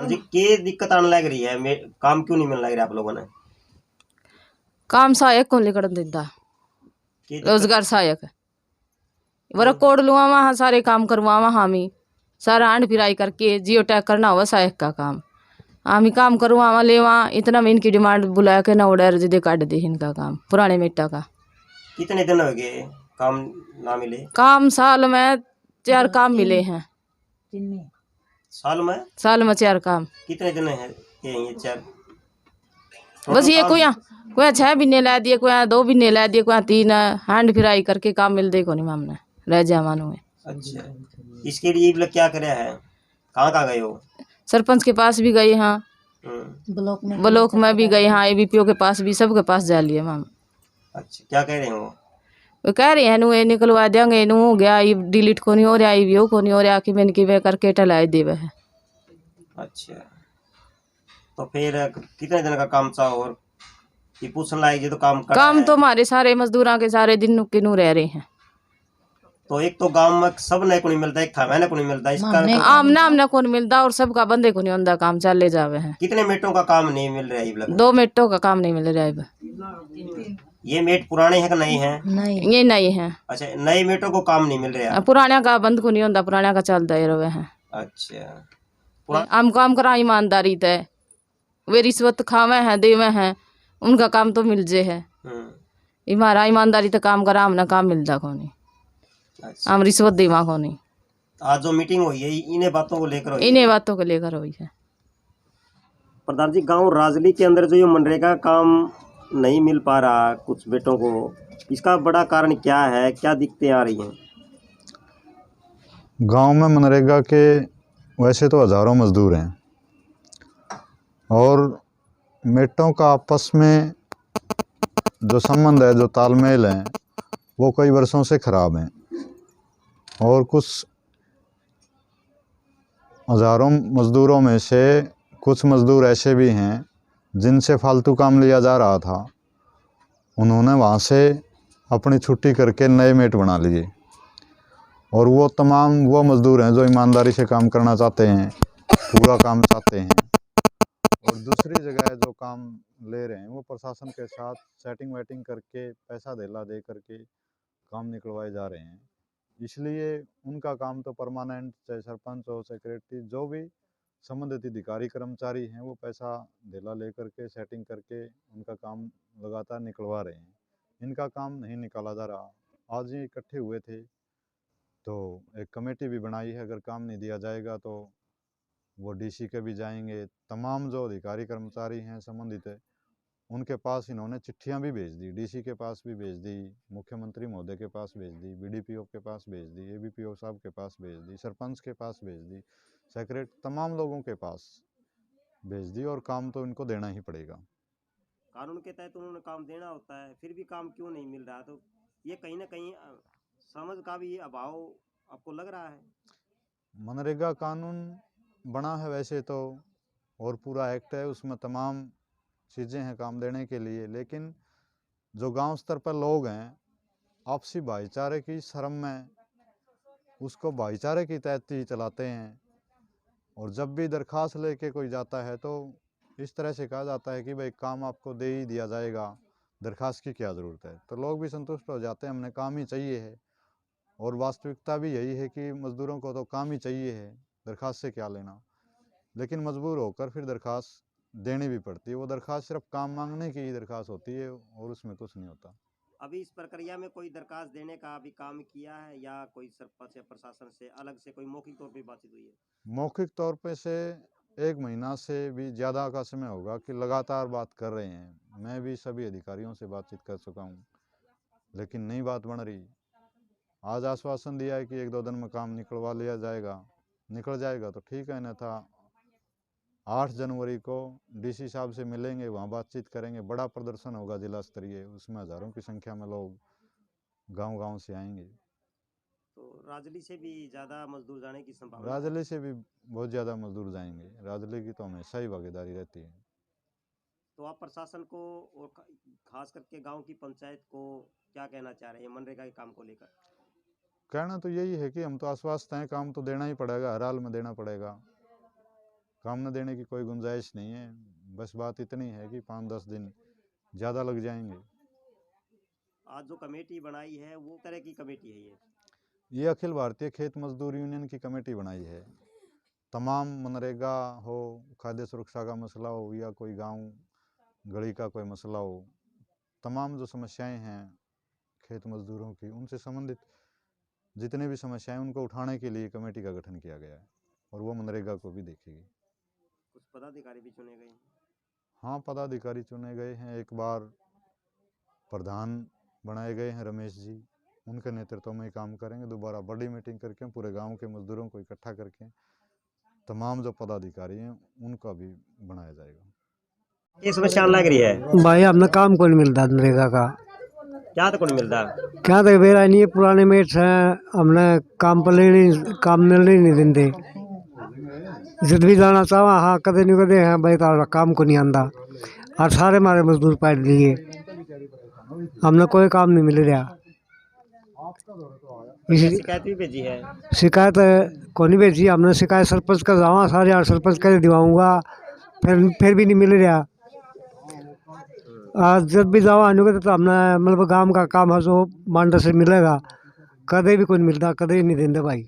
तो जी के दिक्कत आने लग रही है, काम क्यों नहीं मिल लग रहा आप लोगों ने? काम सहायक को लेकर देता के दिक्कत रोजगार सहायक वर क्यों? कोड लुआ वहाँ सारे काम करवा हामी सारा आंड फिराई करके जियो टैग करना हुआ सहायक का काम हामी काम करवा ले वहाँ इतना में इनकी डिमांड बुला के ना ऑर्डर दे काट दे इनका काम पुराने मिट्टा का। कितने दिन हो गए काम ना मिले? काम साल में 4 काम मिले हैं। साल में 4 काम। कितने दिन है ये 4? बस ये काम कोई 6 महीने ला दिए, कोई 2 महीने ला दिए, कोई 3 हैंड फ्राई करके काम मिल दे को नहीं मामने रह जा मानो में। अच्छा, इसके लिए ये लोग क्या करे है? कहाँ गए हो? सरपंच के पास भी गए हाँ, ब्लॉक में भी गए हाँ, एबीपीओ के पास भी, सबके पास जा लिए माम। अच्छा, क्या कह रहे हो? वो कह रहे हैं ये निकलवा देंगे, नू हो गया ये डिलीट को नहीं हो रहा, ये को नहीं हो रहा कि मैंने की वे करके टलाई देवे है। अच्छा, तो फिर कितने दिन का काम चाहो और ये पूछने लायक तो काम तो हमारे सारे मजदूरों के सारे दिन के नू रह रहे हैं। तो एक तो गांव में सब ने को नहीं मिलता, एक था मैंने को नहीं मिलता, इसका आमना आमना को नहीं मिलता और सबका बंदे को नहीं होता काम चले जावे हैं। कितने मेटों का काम नहीं मिल रहा है? 2 मेटों का काम नहीं मिल रहा है। ये मेट पुराने हैं कि नए हैं? ये नए हैं। अच्छा, नए मेटों को काम नहीं मिल रहा? पुराने का बंद को नहीं होता, पुराने का चलता ही रहे हैं। अच्छा, हम काम करा ईमानदारी तय, वे रिश्वत खावे हैं देवे हैं, उनका काम तो मिल जे है। हमारा ईमानदारी तो काम करा हमने काम मिलता को नहीं। अच्छा, हम रिश्वत देवा को नहीं। आज जो मीटिंग हुई है इन्हें बातों को लेकर हुई है। प्रधान जी, गांव राजली के अंदर जो ये मनरेगा काम नहीं मिल पा रहा कुछ बेटों को, इसका बड़ा कारण क्या है? क्या दिक्कतें आ रही हैं गांव में? मनरेगा के वैसे तो हज़ारों मजदूर हैं और मेटों का आपस में जो संबंध है, जो तालमेल है, वो कई वर्षों से ख़राब हैं और कुछ हज़ारों मज़दूरों में से कुछ मज़दूर ऐसे भी हैं जिनसे फालतू काम लिया जा रहा था, उन्होंने वहाँ से अपनी छुट्टी करके नए मेट बना लिए और वो तमाम वो मज़दूर हैं जो ईमानदारी से काम करना चाहते हैं, पूरा काम चाहते हैं, और दूसरी जगह जो काम ले रहे हैं वो प्रशासन के साथ सेटिंग वेटिंग करके पैसा धेला दे करके काम निकलवाए जा रहे हैं। इसलिए उनका काम तो परमानेंट, चाहे सरपंच हो, सेक्रेटरी, जो भी संबंधित अधिकारी कर्मचारी हैं, वो पैसा धेला ले करके सेटिंग करके उनका काम लगातार निकलवा रहे हैं। इनका काम नहीं निकाला जा रहा। आज ही इकट्ठे हुए थे तो एक कमेटी भी बनाई है, अगर काम नहीं दिया जाएगा तो वो डीसी के भी जाएंगे। तमाम जो अधिकारी कर्मचारी हैं संबंधित है उनके पास इन्होंने चिट्ठियां भी भेज दी, डीसी के पास भी भेज दी, मुख्यमंत्री महोदय के पास भेज दी, बीडीपीओ के पास भेज दी, एबीपीओ साहब के पास भेज दी, सरपंच के पास भेज दी, सेक्रेटरी, तमाम लोगों के पास भेज दी और काम तो इनको देना ही पड़ेगा। कानून के तहत उन्होंने काम देना होता है, फिर भी काम क्यों नहीं मिल रहा? तो ये कहीं ना कहीं समझ का भी अभाव आपको लग रहा है? मनरेगा कानून बना है वैसे तो और पूरा एक्ट है, उसमें तमाम चीज़ें हैं काम देने के लिए, लेकिन जो गांव स्तर पर लोग हैं आपसी भाईचारे की शर्म में उसको भाईचारे की तहत ही चलाते हैं और जब भी दरख्वास्त लेके कोई जाता है तो इस तरह से कहा जाता है कि भाई काम आपको दे ही दिया जाएगा, दरख्वास्त की क्या ज़रूरत है। तो लोग भी संतुष्ट हो जाते हैं, हमने काम ही चाहिए है, और वास्तविकता भी यही है कि मज़दूरों को तो काम ही चाहिए है, दरख्वास्त से क्या लेना। लेकिन मजबूर होकर फिर दरख्वास्त देनी भी पड़ती है। वो दरख्वास्त सिर्फ काम मांगने की ही दरख्वास्त होती है और उसमें कुछ नहीं होता। अभी इस प्रक्रिया में कोई दरखास्त देने का अभी काम किया है या कोई सरपंच या प्रशासन से अलग से कोई मौखिक तौर पे बातचीत हुई है? मौखिक तौर पे से 1 महीना से भी ज़्यादा का समय होगा कि लगातार बात कर रहे हैं। मैं भी सभी अधिकारियों से बातचीत कर चुका हूँ, लेकिन नहीं बात बन रही। आज आश्वासन दिया है कि 1-2 दिन में काम निकलवा लिया जाएगा, निकल जाएगा तो ठीक है, अन्यथा 8 जनवरी को डीसी साहब से मिलेंगे, वहाँ बातचीत करेंगे, बड़ा प्रदर्शन होगा जिला स्तरीय, उसमें हज़ारों की संख्या में लोग गांव-गांव से आएंगे। तो राजली से भी ज़्यादा मजदूर जाने की संभावना? राजली से भी बहुत ज़्यादा मजदूर जाएंगे, राजली की तो हमेशा ही भागीदारी रहती है। तो आप प्रशासन को और खास करके गांव की पंचायत को क्या कहना चाह रहे हैं मनरेगा के काम को लेकर? कहना तो यही है कि हम तो आश्वस्त हैं, काम तो देना ही पड़ेगा, हर हाल में देना पड़ेगा। काम न देने की कोई गुंजाइश नहीं है। बस बात इतनी है कि 5-10 दिन ज़्यादा लग जाएंगे। आज जो कमेटी बनाई है वो तरह की कमेटी है ये अखिल भारतीय खेत मजदूर यूनियन की कमेटी बनाई है। तमाम मनरेगा हो, खाद्य सुरक्षा का मसला हो या कोई गांव गली का कोई मसला हो, तमाम जो समस्याएं हैं खेत मजदूरों की, उनसे संबंधित जितने भी समस्याएं उनको उठाने के लिए कमेटी का गठन किया गया है और वो मनरेगा को भी देखेगी। कुछ पदाधिकारी भी चुने गए हैं? हाँ, पदाधिकारी चुने गए हैं। एक बार प्रधान बनाए गए हैं रमेश जी, उनके नेतृत्व में काम करेंगे। दोबारा बड़ी मीटिंग करके पूरे गांव के मजदूरों को इकट्ठा करके तमाम जो पदाधिकारी हैं उनका भी बनाया जाएगा। ये समस्या लग रही है भाई हमने काम को नहीं मिलता नरेगा का। क्या तो कौन मिलता? क्या तो बेरा नहीं है, पुराने मेट्स हैं, हमने काम पर लेने काम मिलने नहीं देंगे। जिद भी जाना चाहो हाँ कदे नहीं कदे हैं भाई तारा काम को नहीं आंदा और सारे हमारे मजदूर पैर लिए हमने कोई काम नहीं मिल रहा। शिकायत भी भेजी है? शिकायत को नहीं भेजी हमने, शिकायत सरपंच का जावा सारे यार सरपंच का दिवाऊंगा, फिर भी नहीं मिल रहा। आज जब भी जावा आने तो हमने मतलब गांव का काम है जो मांडा से मिलेगा, कदे भी कोई नहीं मिलता, कदे नहीं देंगे भाई।